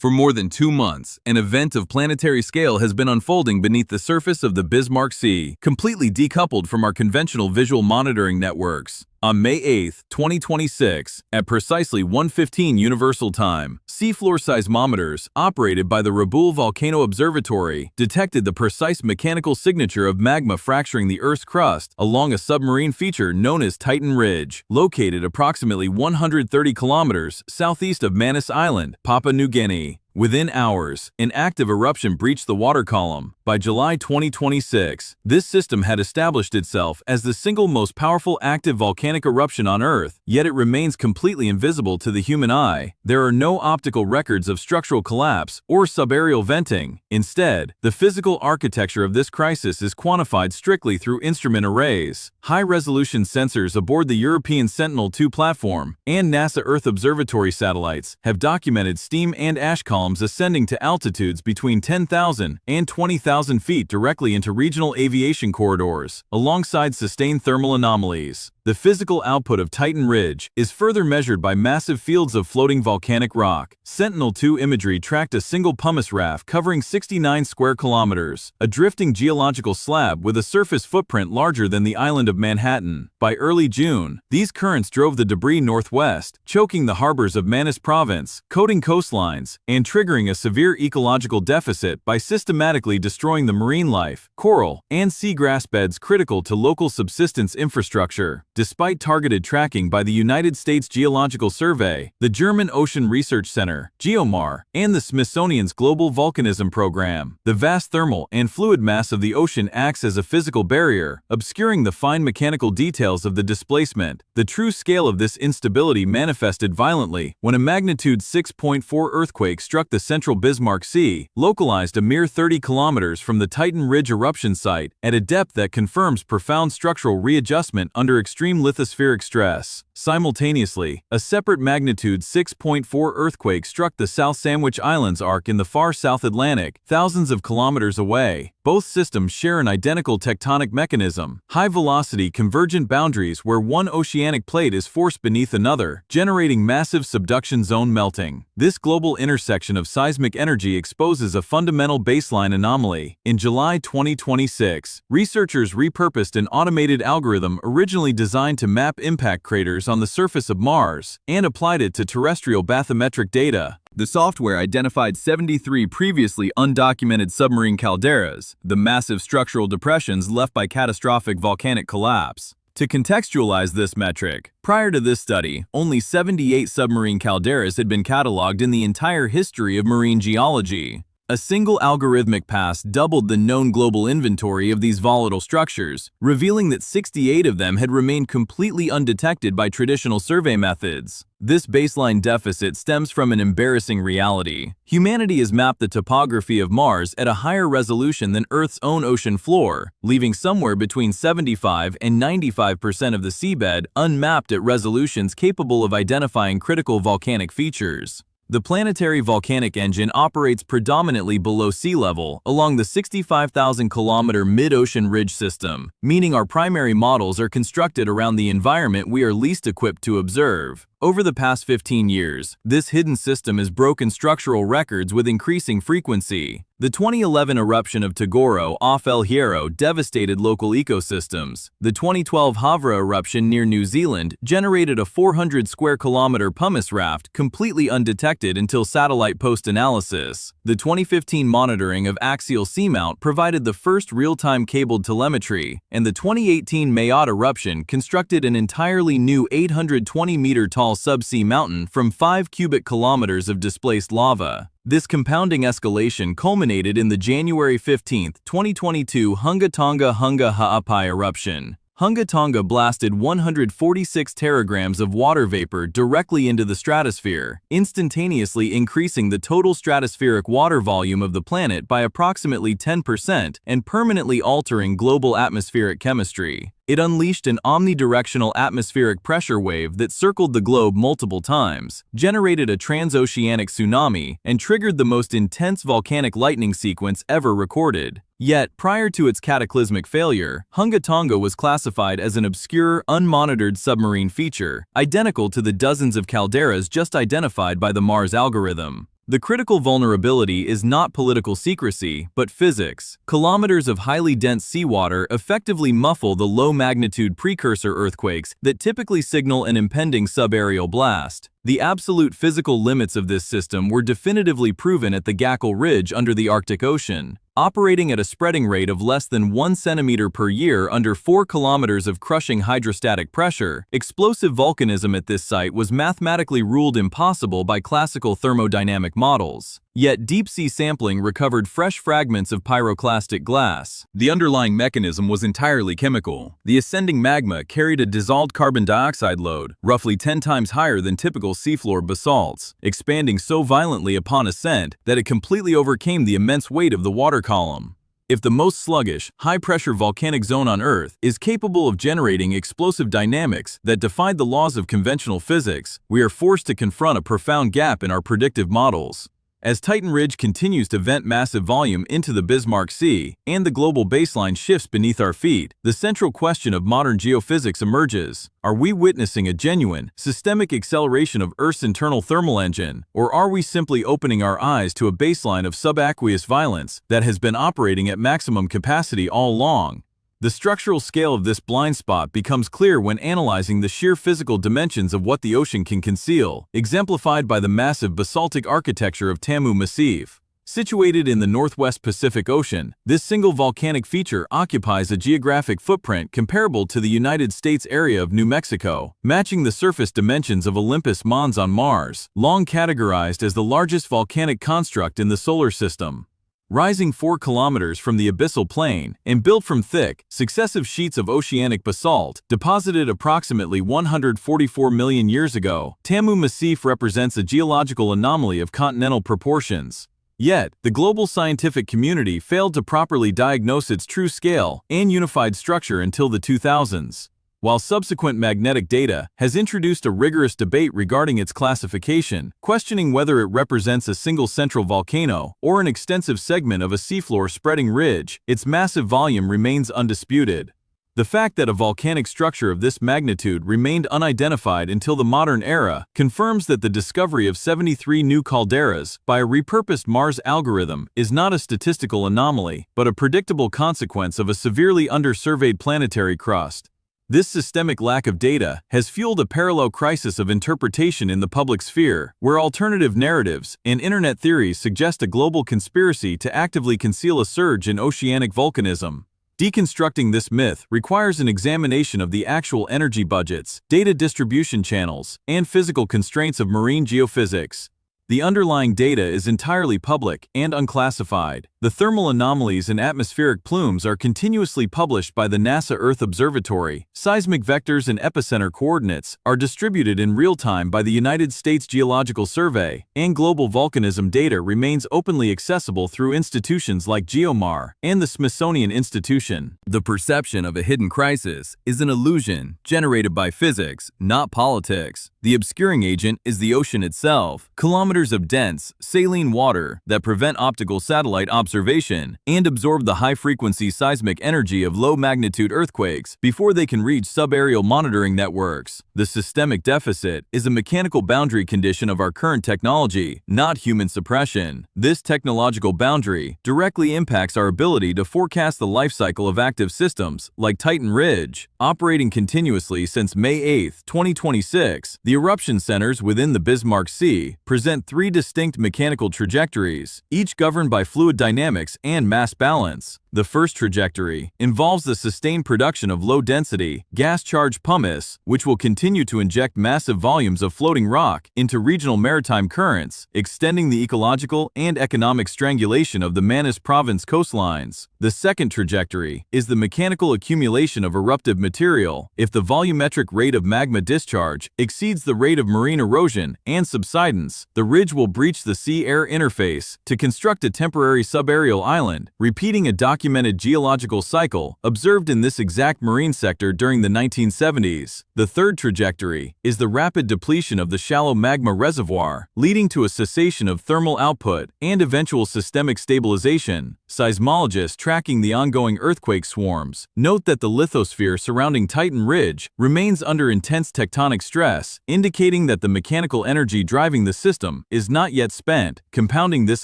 For more than 2 months, an event of planetary scale has been unfolding beneath the surface of the Bismarck Sea, completely decoupled from our conventional visual monitoring networks. On May 8, 2026, at precisely 1:15 Universal Time, seafloor seismometers, operated by the Rabaul Volcano Observatory, detected the precise mechanical signature of magma fracturing the Earth's crust along a submarine feature known as Titan Ridge, located approximately 130 kilometers southeast of Manus Island, Papua New Guinea. Within hours, an active eruption breached the water column. By July 2026, this system had established itself as the single most powerful active volcanic eruption on Earth, yet it remains completely invisible to the human eye. There are no optical records of structural collapse or subaerial venting. Instead, the physical architecture of this crisis is quantified strictly through instrument arrays. High-resolution sensors aboard the European Sentinel-2 platform and NASA Earth Observatory satellites have documented steam and ash columns ascending to altitudes between 10,000 and 20,000 feet directly into regional aviation corridors, alongside sustained thermal anomalies. The physical output of Titan Ridge is further measured by massive fields of floating volcanic rock. Sentinel-2 imagery tracked a single pumice raft covering 69 square kilometers, a drifting geological slab with a surface footprint larger than the island of Manhattan. By early June, these currents drove the debris northwest, choking the harbors of Manus Province, coating coastlines, and triggering a severe ecological deficit by systematically destroying the marine life, coral, and seagrass beds critical to local subsistence infrastructure. Despite targeted tracking by the United States Geological Survey, the German Ocean Research Center, GeoMar, and the Smithsonian's Global Volcanism Program, the vast thermal and fluid mass of the ocean acts as a physical barrier, obscuring the fine mechanical details of the displacement. The true scale of this instability manifested violently when a magnitude 6.4 earthquake struck the central Bismarck Sea, localized a mere 30 kilometers from the Titan Ridge eruption site, at a depth that confirms profound structural readjustment under extreme lithospheric stress. Simultaneously, a separate magnitude 6.4 earthquake struck the South Sandwich Islands arc in the far South Atlantic, thousands of kilometers away. Both systems share an identical tectonic mechanism, high-velocity convergent boundaries where one oceanic plate is forced beneath another, generating massive subduction zone melting. This global intersection of seismic energy exposes a fundamental baseline anomaly. In July 2026, researchers repurposed an automated algorithm originally designed to map impact craters on the surface of Mars and applied it to terrestrial bathymetric data. The software identified 73 previously undocumented submarine calderas, the massive structural depressions left by catastrophic volcanic collapse. To contextualize this metric, prior to this study, only 78 submarine calderas had been cataloged in the entire history of marine geology. A single algorithmic pass doubled the known global inventory of these volatile structures, revealing that 68 of them had remained completely undetected by traditional survey methods. This baseline deficit stems from an embarrassing reality. Humanity has mapped the topography of Mars at a higher resolution than Earth's own ocean floor, leaving somewhere between 75 and 95% of the seabed unmapped at resolutions capable of identifying critical volcanic features. The planetary volcanic engine operates predominantly below sea level along the 65,000-kilometer mid-ocean ridge system, meaning our primary models are constructed around the environment we are least equipped to observe. Over the past 15 years, this hidden system has broken structural records with increasing frequency. The 2011 eruption of Tagoro off El Hierro devastated local ecosystems. The 2012 Havre eruption near New Zealand generated a 400-square-kilometer pumice raft completely undetected until satellite post-analysis. The 2015 monitoring of axial seamount provided the first real-time cabled telemetry, and the 2018 Mayotte eruption constructed an entirely new 820-meter-tall subsea mountain from 5 cubic kilometers of displaced lava. This compounding escalation culminated in the January 15, 2022 Hunga Tonga Hunga Ha'apai eruption. Hunga Tonga blasted 146 teragrams of water vapor directly into the stratosphere, instantaneously increasing the total stratospheric water volume of the planet by approximately 10% and permanently altering global atmospheric chemistry. It unleashed an omnidirectional atmospheric pressure wave that circled the globe multiple times, generated a transoceanic tsunami, and triggered the most intense volcanic lightning sequence ever recorded. Yet, prior to its cataclysmic failure, Hunga Tonga was classified as an obscure, unmonitored submarine feature, identical to the dozens of calderas just identified by the Mars algorithm. The critical vulnerability is not political secrecy, but physics. Kilometers of highly dense seawater effectively muffle the low-magnitude precursor earthquakes that typically signal an impending subaerial blast. The absolute physical limits of this system were definitively proven at the Gakkel Ridge under the Arctic Ocean. Operating at a spreading rate of less than 1 centimeter per year under 4 kilometers of crushing hydrostatic pressure, explosive volcanism at this site was mathematically ruled impossible by classical thermodynamic models. Yet deep-sea sampling recovered fresh fragments of pyroclastic glass. The underlying mechanism was entirely chemical. The ascending magma carried a dissolved carbon dioxide load, roughly 10 times higher than typical seafloor basalts, expanding so violently upon ascent that it completely overcame the immense weight of the water column. If the most sluggish, high-pressure volcanic zone on Earth is capable of generating explosive dynamics that defied the laws of conventional physics, we are forced to confront a profound gap in our predictive models. As Titan Ridge continues to vent massive volume into the Bismarck Sea and the global baseline shifts beneath our feet, the central question of modern geophysics emerges. Are we witnessing a genuine, systemic acceleration of Earth's internal thermal engine, or are we simply opening our eyes to a baseline of subaqueous violence that has been operating at maximum capacity all along? The structural scale of this blind spot becomes clear when analyzing the sheer physical dimensions of what the ocean can conceal, exemplified by the massive basaltic architecture of Tamu Massif. Situated in the northwest Pacific Ocean, this single volcanic feature occupies a geographic footprint comparable to the United States area of New Mexico, matching the surface dimensions of Olympus Mons on Mars, long categorized as the largest volcanic construct in the solar system. Rising 4 kilometers from the abyssal plain and built from thick, successive sheets of oceanic basalt deposited approximately 144 million years ago, Tamu Massif represents a geological anomaly of continental proportions. Yet, the global scientific community failed to properly diagnose its true scale and unified structure until the 2000s. While subsequent magnetic data has introduced a rigorous debate regarding its classification, questioning whether it represents a single central volcano or an extensive segment of a seafloor spreading ridge, its massive volume remains undisputed. The fact that a volcanic structure of this magnitude remained unidentified until the modern era confirms that the discovery of 73 new calderas by a repurposed Mars algorithm is not a statistical anomaly, but a predictable consequence of a severely undersurveyed planetary crust. This systemic lack of data has fueled a parallel crisis of interpretation in the public sphere, where alternative narratives and internet theories suggest a global conspiracy to actively conceal a surge in oceanic volcanism. Deconstructing this myth requires an examination of the actual energy budgets, data distribution channels, and physical constraints of marine geophysics. The underlying data is entirely public and unclassified. The thermal anomalies and atmospheric plumes are continuously published by the NASA Earth Observatory. Seismic vectors and epicenter coordinates are distributed in real time by the United States Geological Survey, and global volcanism data remains openly accessible through institutions like GeoMar and the Smithsonian Institution. The perception of a hidden crisis is an illusion generated by physics, not politics. The obscuring agent is the ocean itself, kilometers of dense, saline water that prevent optical satellite observation and absorb the high-frequency seismic energy of low-magnitude earthquakes before they can reach subaerial monitoring networks. The systemic deficit is a mechanical boundary condition of our current technology, not human suppression. This technological boundary directly impacts our ability to forecast the life cycle of active systems like Titan Ridge. Operating continuously since May 8, 2026, the eruption centers within the Bismarck Sea present 3 distinct mechanical trajectories, each governed by fluid dynamics and mass balance. The first trajectory involves the sustained production of low-density, gas-charged pumice, which will continue to inject massive volumes of floating rock into regional maritime currents, extending the ecological and economic strangulation of the Manus Province coastlines. The second trajectory is the mechanical accumulation of eruptive material. If the volumetric rate of magma discharge exceeds the rate of marine erosion and subsidence, the ridge will breach the sea-air interface to construct a temporary subaerial subaerial island, repeating a documented geological cycle observed in this exact marine sector during the 1970s. The third trajectory is the rapid depletion of the shallow magma reservoir, leading to a cessation of thermal output and eventual systemic stabilization. Seismologists tracking the ongoing earthquake swarms note that the lithosphere surrounding Titan Ridge remains under intense tectonic stress, indicating that the mechanical energy driving the system is not yet spent. Compounding this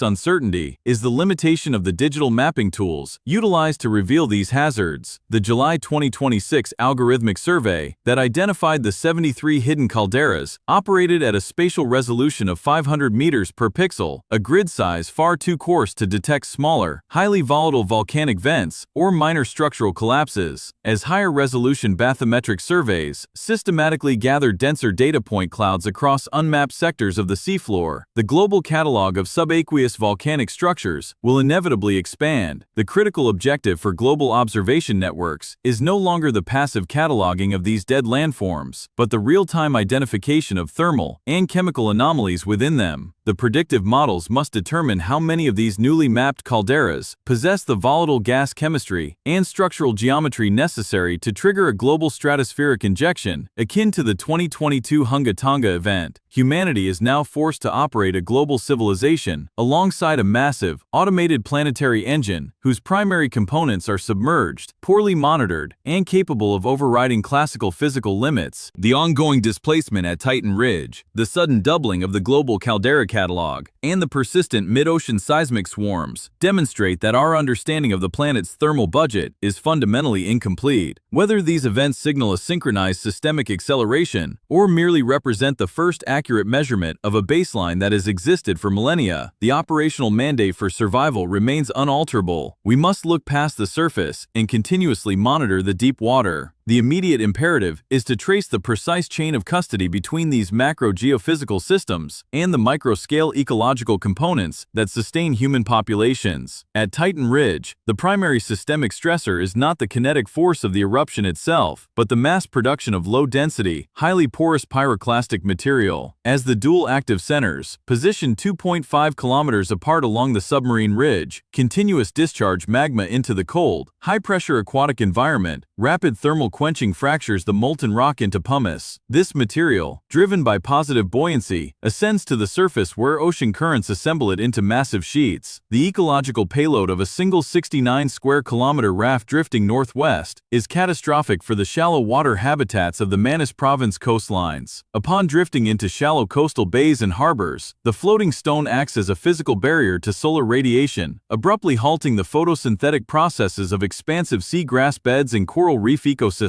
uncertainty is the limitation of the digital mapping tools utilized to reveal these hazards. The July 2026 algorithmic survey that identified the 73 hidden calderas operated at a spatial resolution of 500 meters per pixel, a grid size far too coarse to detect smaller, highly volatile volcanic vents or minor structural collapses. As higher resolution bathymetric surveys systematically gather denser data point clouds across unmapped sectors of the seafloor, the global catalog of subaqueous volcanic structures will inevitably expand. The critical objective for global observation networks is no longer the passive cataloging of these dead landforms, but the real-time identification of thermal and chemical anomalies within them. The predictive models must determine how many of these newly mapped calderas possess the volatile gas chemistry and structural geometry necessary to trigger a global stratospheric injection, akin to the 2022 Hunga Tonga event. Humanity is now forced to operate a global civilization alongside a massive, automated planetary engine whose primary components are submerged, poorly monitored, and capable of overriding classical physical limits. The ongoing displacement at Titan Ridge, the sudden doubling of the global caldera catalog, and the persistent mid-ocean seismic swarms demonstrate that our understanding of the planet's thermal budget is fundamentally incomplete. Whether these events signal a synchronized systemic acceleration or merely represent the first accurate measurement of a baseline that has existed for millennia, the operational mandate for survival remains unalterable. We must look past the surface and continuously monitor the deep water. The immediate imperative is to trace the precise chain of custody between these macro geophysical systems and the micro-scale ecological components that sustain human populations. At Titan Ridge, the primary systemic stressor is not the kinetic force of the eruption itself, but the mass production of low-density, highly porous pyroclastic material. As the dual active centers, positioned 2.5 kilometers apart along the submarine ridge, continuous discharge magma into the cold, high-pressure aquatic environment, rapid thermal quenching fractures the molten rock into pumice. This material, driven by positive buoyancy, ascends to the surface where ocean currents assemble it into massive sheets. The ecological payload of a single 69 square kilometer raft drifting northwest is catastrophic for the shallow water habitats of the Manus Province coastlines. Upon drifting into shallow coastal bays and harbors, the floating stone acts as a physical barrier to solar radiation, abruptly halting the photosynthetic processes of expansive seagrass beds and coral reef ecosystems.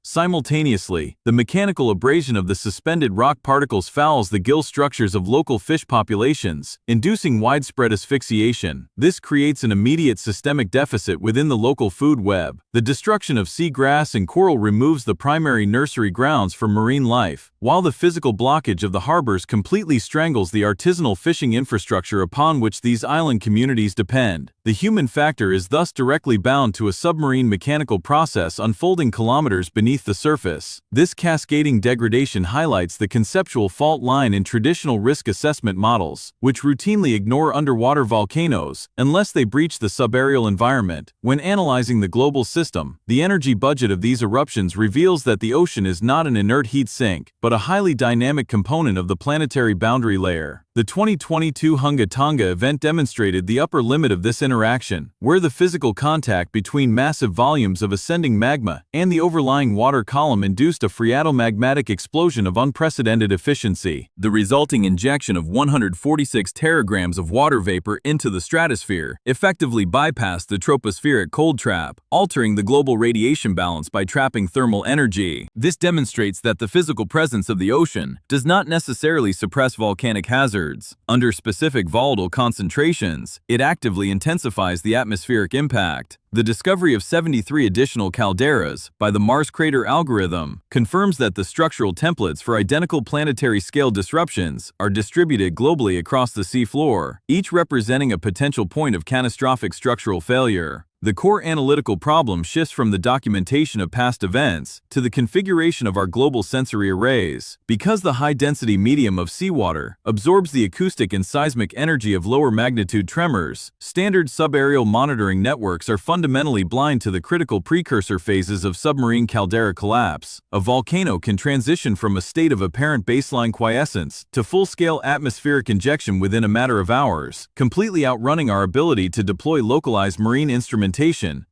Simultaneously, the mechanical abrasion of the suspended rock particles fouls the gill structures of local fish populations, inducing widespread asphyxiation. This creates an immediate systemic deficit within the local food web. The destruction of seagrass and coral removes the primary nursery grounds for marine life, while the physical blockage of the harbors completely strangles the artisanal fishing infrastructure upon which these island communities depend. The human factor is thus directly bound to a submarine mechanical process unfolding kilometers beneath the surface. This cascading degradation highlights the conceptual fault line in traditional risk assessment models, which routinely ignore underwater volcanoes unless they breach the subaerial environment. When analyzing the global system, the energy budget of these eruptions reveals that the ocean is not an inert heat sink, but a highly dynamic component of the planetary boundary layer. The 2022 Hunga Tonga event demonstrated the upper limit of this interaction, where the physical contact between massive volumes of ascending magma and the overlying water column induced a phreatomagmatic explosion of unprecedented efficiency. The resulting injection of 146 teragrams of water vapor into the stratosphere effectively bypassed the tropospheric cold trap, altering the global radiation balance by trapping thermal energy. This demonstrates that the physical presence of the ocean does not necessarily suppress volcanic hazards. Under specific volatile concentrations, it actively intensifies the atmospheric impact. The discovery of 73 additional calderas by the Mars crater algorithm confirms that the structural templates for identical planetary scale disruptions are distributed globally across the seafloor, each representing a potential point of catastrophic structural failure. The core analytical problem shifts from the documentation of past events to the configuration of our global sensory arrays. Because the high-density medium of seawater absorbs the acoustic and seismic energy of lower-magnitude tremors, standard subaerial monitoring networks are fundamentally blind to the critical precursor phases of submarine caldera collapse. A volcano can transition from a state of apparent baseline quiescence to full-scale atmospheric injection within a matter of hours, completely outrunning our ability to deploy localized marine instrumentation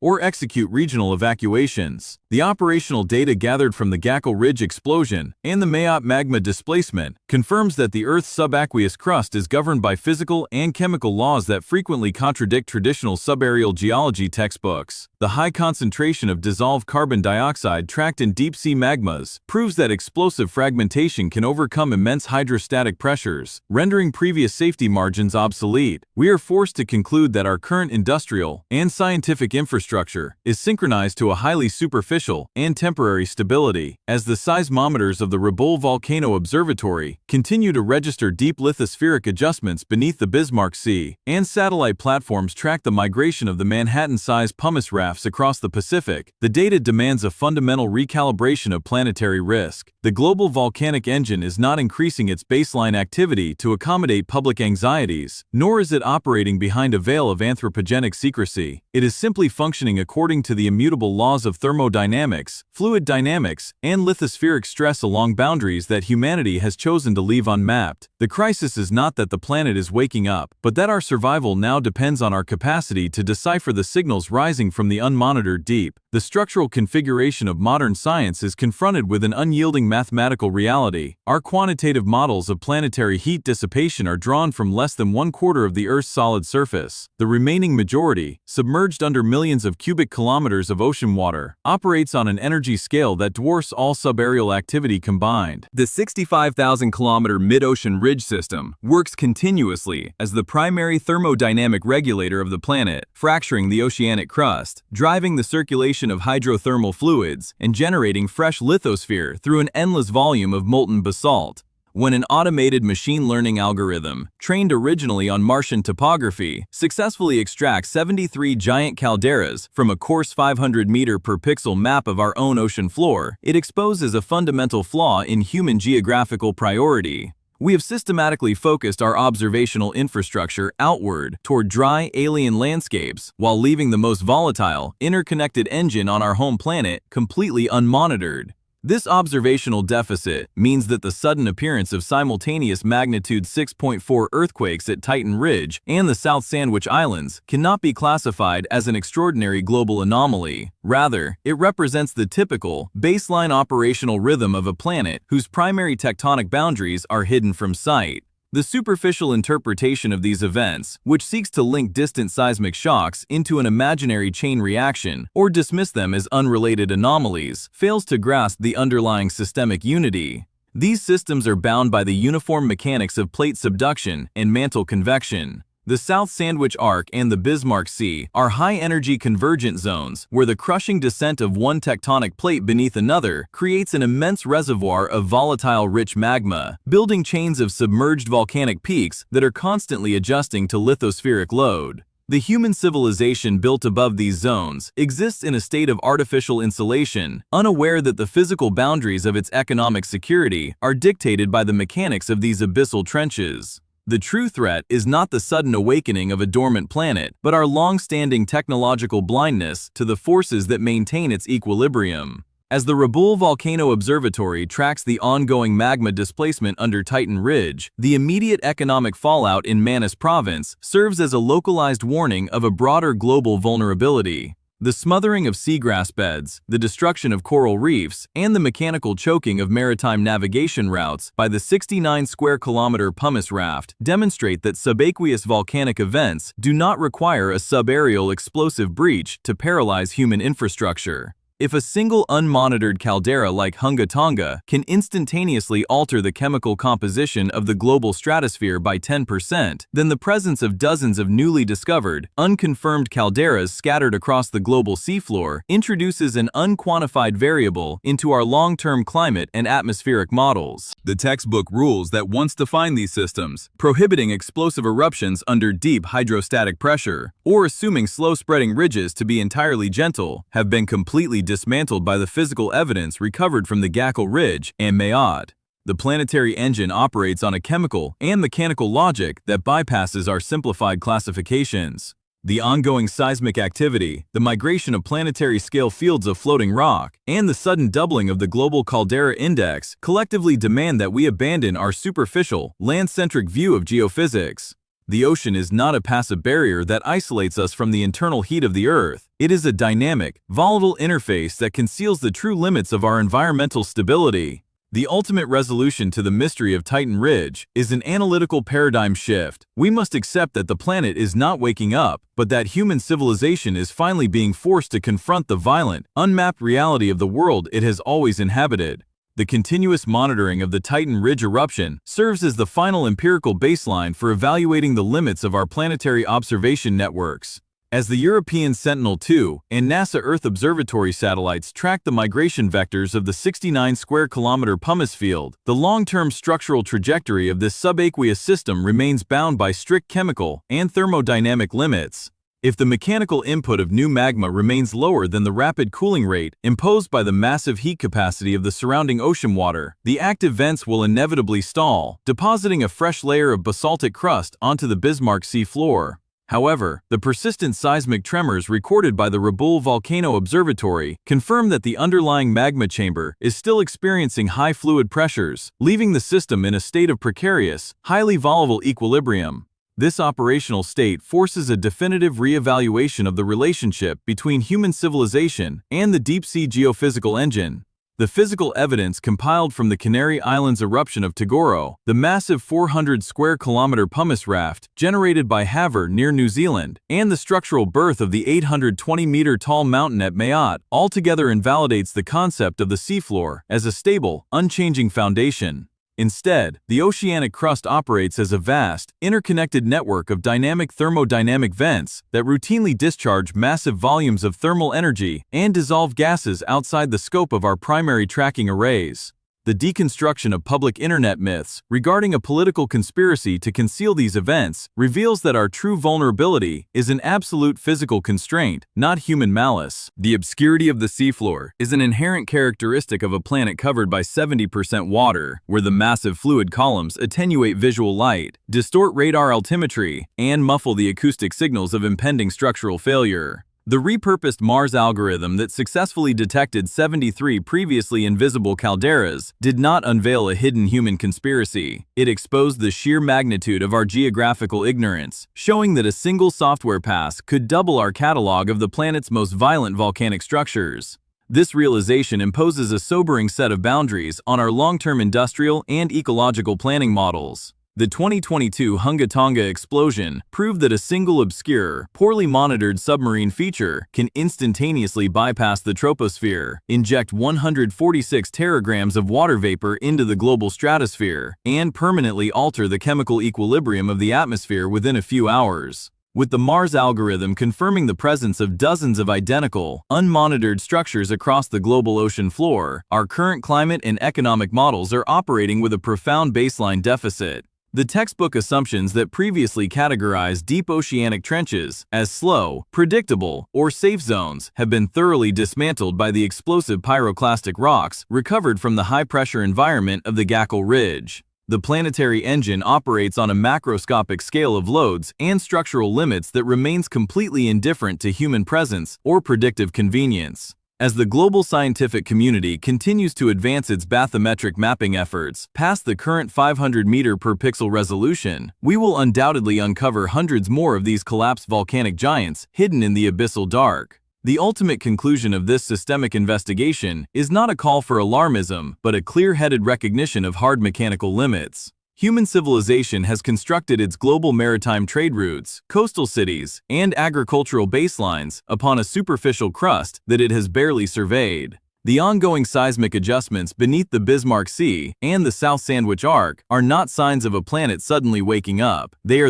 or execute regional evacuations. The operational data gathered from the Gakkel Ridge explosion and the Mayotte magma displacement confirms that the Earth's subaqueous crust is governed by physical and chemical laws that frequently contradict traditional subaerial geology textbooks. The high concentration of dissolved carbon dioxide tracked in deep-sea magmas proves that explosive fragmentation can overcome immense hydrostatic pressures, rendering previous safety margins obsolete. We are forced to conclude that our current industrial and scientific infrastructure is synchronized to a highly superficial and temporary stability, as the seismometers of the Rabaul Volcano Observatory continue to register deep lithospheric adjustments beneath the Bismarck Sea, and satellite platforms track the migration of the Manhattan-sized pumice rafts across the Pacific. The data demands a fundamental recalibration of planetary risk. The global volcanic engine is not increasing its baseline activity to accommodate public anxieties, nor is it operating behind a veil of anthropogenic secrecy. It is simply functioning according to the immutable laws of thermodynamics, fluid dynamics, and lithospheric stress along boundaries that humanity has chosen to leave unmapped. The crisis is not that the planet is waking up, but that our survival now depends on our capacity to decipher the signals rising from the unmonitored deep. The structural configuration of modern science is confronted with an unyielding mathematical reality. Our quantitative models of planetary heat dissipation are drawn from less than 1/4 of the Earth's solid surface. The remaining majority, submerged under millions of cubic kilometers of ocean water, operates on an energy scale that dwarfs all subaerial activity combined. The 65,000-kilometer mid-ocean ridge system works continuously as the primary thermodynamic regulator of the planet, fracturing the oceanic crust, driving the circulation of hydrothermal fluids, and generating fresh lithosphere through an endless volume of molten basalt. When an automated machine learning algorithm, trained originally on Martian topography, successfully extracts 73 giant calderas from a coarse 500-meter per pixel map of our own ocean floor, it exposes a fundamental flaw in human geographical priority. We have systematically focused our observational infrastructure outward toward dry, alien landscapes, while leaving the most volatile, interconnected engine on our home planet completely unmonitored. This observational deficit means that the sudden appearance of simultaneous magnitude 6.4 earthquakes at Titan Ridge and the South Sandwich Islands cannot be classified as an extraordinary global anomaly. Rather, it represents the typical, baseline operational rhythm of a planet whose primary tectonic boundaries are hidden from sight. The superficial interpretation of these events, which seeks to link distant seismic shocks into an imaginary chain reaction or dismiss them as unrelated anomalies, fails to grasp the underlying systemic unity. These systems are bound by the uniform mechanics of plate subduction and mantle convection. The South Sandwich Arc and the Bismarck Sea are high-energy convergent zones where the crushing descent of one tectonic plate beneath another creates an immense reservoir of volatile rich magma, building chains of submerged volcanic peaks that are constantly adjusting to lithospheric load. The human civilization built above these zones exists in a state of artificial insulation, unaware that the physical boundaries of its economic security are dictated by the mechanics of these abyssal trenches. The true threat is not the sudden awakening of a dormant planet, but our long-standing technological blindness to the forces that maintain its equilibrium. As the Rabaul Volcano Observatory tracks the ongoing magma displacement under Titan Ridge, the immediate economic fallout in Manus Province serves as a localized warning of a broader global vulnerability. The smothering of seagrass beds, the destruction of coral reefs, and the mechanical choking of maritime navigation routes by the 69-square-kilometer pumice raft demonstrate that subaqueous volcanic events do not require a subaerial explosive breach to paralyze human infrastructure. If a single unmonitored caldera like Hunga Tonga can instantaneously alter the chemical composition of the global stratosphere by 10%, then the presence of dozens of newly discovered, unconfirmed calderas scattered across the global seafloor introduces an unquantified variable into our long-term climate and atmospheric models. The textbook rules that once defined these systems, prohibiting explosive eruptions under deep hydrostatic pressure, or assuming slow-spreading ridges to be entirely gentle, have been completely dismantled by the physical evidence recovered from the Gakkel Ridge and Mayotte. The planetary engine operates on a chemical and mechanical logic that bypasses our simplified classifications. The ongoing seismic activity, the migration of planetary-scale fields of floating rock, and the sudden doubling of the global caldera index collectively demand that we abandon our superficial, land-centric view of geophysics. The ocean is not a passive barrier that isolates us from the internal heat of the Earth. It is a dynamic, volatile interface that conceals the true limits of our environmental stability. The ultimate resolution to the mystery of Titan Ridge is an analytical paradigm shift. We must accept that the planet is not waking up, but that human civilization is finally being forced to confront the violent, unmapped reality of the world it has always inhabited. The continuous monitoring of the Titan Ridge eruption serves as the final empirical baseline for evaluating the limits of our planetary observation networks. As the European Sentinel-2 and NASA Earth Observatory satellites track the migration vectors of the 69-square-kilometer pumice field, the long-term structural trajectory of this subaqueous system remains bound by strict chemical and thermodynamic limits. If the mechanical input of new magma remains lower than the rapid cooling rate imposed by the massive heat capacity of the surrounding ocean water, the active vents will inevitably stall, depositing a fresh layer of basaltic crust onto the Bismarck Sea floor. However, the persistent seismic tremors recorded by the Rabaul Volcano Observatory confirm that the underlying magma chamber is still experiencing high fluid pressures, leaving the system in a state of precarious, highly volatile equilibrium. This operational state forces a definitive re-evaluation of the relationship between human civilization and the deep-sea geophysical engine. The physical evidence compiled from the Canary Islands eruption of Tagoro, the massive 400-square-kilometer pumice raft generated by Havre near New Zealand, and the structural birth of the 820-meter-tall mountain at Mayotte altogether invalidates the concept of the seafloor as a stable, unchanging foundation. Instead, the oceanic crust operates as a vast, interconnected network of dynamic thermodynamic vents that routinely discharge massive volumes of thermal energy and dissolve gases outside the scope of our primary tracking arrays. The deconstruction of public internet myths regarding a political conspiracy to conceal these events reveals that our true vulnerability is an absolute physical constraint, not human malice. The obscurity of the seafloor is an inherent characteristic of a planet covered by 70% water, where the massive fluid columns attenuate visual light, distort radar altimetry, and muffle the acoustic signals of impending structural failure. The repurposed Mars algorithm that successfully detected 73 previously invisible calderas did not unveil a hidden human conspiracy. It exposed the sheer magnitude of our geographical ignorance, showing that a single software pass could double our catalog of the planet's most violent volcanic structures. This realization imposes a sobering set of boundaries on our long-term industrial and ecological planning models. The 2022 Hunga Tonga explosion proved that a single obscure, poorly monitored submarine feature can instantaneously bypass the troposphere, inject 146 teragrams of water vapor into the global stratosphere, and permanently alter the chemical equilibrium of the atmosphere within a few hours. With the Mars algorithm confirming the presence of dozens of identical, unmonitored structures across the global ocean floor, our current climate and economic models are operating with a profound baseline deficit. The textbook assumptions that previously categorized deep oceanic trenches as slow, predictable, or safe zones have been thoroughly dismantled by the explosive pyroclastic rocks recovered from the high-pressure environment of the Gakkel Ridge. The planetary engine operates on a macroscopic scale of loads and structural limits that remains completely indifferent to human presence or predictive convenience. As the global scientific community continues to advance its bathymetric mapping efforts past the current 500-meter per pixel resolution, we will undoubtedly uncover hundreds more of these collapsed volcanic giants hidden in the abyssal dark. The ultimate conclusion of this systemic investigation is not a call for alarmism, but a clear-headed recognition of hard mechanical limits. Human civilization has constructed its global maritime trade routes, coastal cities, and agricultural baselines upon a superficial crust that it has barely surveyed. The ongoing seismic adjustments beneath the Bismarck Sea and the South Sandwich Arc are not signs of a planet suddenly waking up. They are